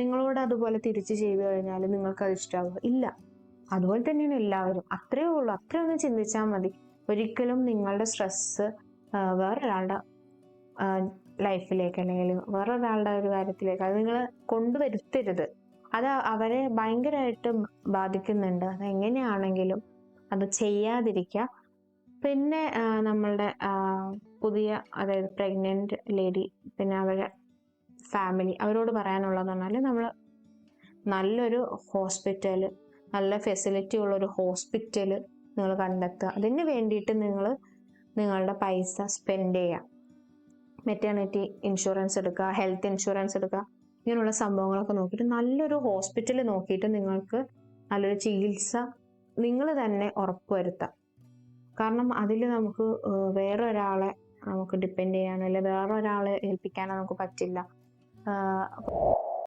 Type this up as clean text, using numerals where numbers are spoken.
നിങ്ങളോട് അതുപോലെ തിരിച്ചു ചെയ്തു കഴിഞ്ഞാൽ നിങ്ങൾക്ക് അത് ഇഷ്ടമാവുക ഇല്ല. അതുപോലെ തന്നെയാണ് എല്ലാവരും. അത്രേ ഉള്ളൂ. അത്രയൊന്ന് ചിന്തിച്ചാൽ മതി. ഒരിക്കലും നിങ്ങളുടെ സ്ട്രെസ് വേറൊരാളുടെ ലൈഫിലേക്ക് അല്ലെങ്കിൽ വേറൊരാളുടെ ഒരു കാര്യത്തിലേക്ക് അത് നിങ്ങൾ കൊണ്ടുവരുത്തരുത്. അത് അവരെ ഭയങ്കരമായിട്ട് ബാധിക്കുന്നുണ്ട്. അത് എങ്ങനെയാണെങ്കിലും അത് ചെയ്യാതിരിക്കുക. പിന്നെ നമ്മളുടെ പുതിയ, അതായത് പ്രഗ്നന്റ് ലേഡി, പിന്നെ അവരുടെ ഫാമിലി, അവരോട് പറയാനുള്ളതെന്ന് പറഞ്ഞാൽ നമ്മൾ നല്ലൊരു ഹോസ്പിറ്റൽ, നല്ല ഫെസിലിറ്റി ഉള്ളൊരു ഹോസ്പിറ്റൽ നിങ്ങൾ കണ്ടെത്തുക. അതിന് വേണ്ടിയിട്ട് നിങ്ങൾ നിങ്ങളുടെ പൈസ സ്പെൻഡ് ചെയ്യുക. മെറ്റേണിറ്റി ഇൻഷുറൻസ് എടുക്കുക, ഹെൽത്ത് ഇൻഷുറൻസ് എടുക്കുക, ഇങ്ങനെയുള്ള സംഭവങ്ങളൊക്കെ നോക്കിയിട്ട് നല്ലൊരു ഹോസ്പിറ്റൽ നോക്കിയിട്ട് നിങ്ങൾക്ക് നല്ലൊരു ചികിത്സ നിങ്ങൾ തന്നെ ഉറപ്പുവരുത്താം. കാരണം അതിൽ നമുക്ക് വേറൊരാളെ നമുക്ക് ഡിപ്പെൻഡ് ചെയ്യാനോ അല്ലെങ്കിൽ വേറൊരാളെ ഏൽപ്പിക്കാനോ നമുക്ക് പറ്റില്ല.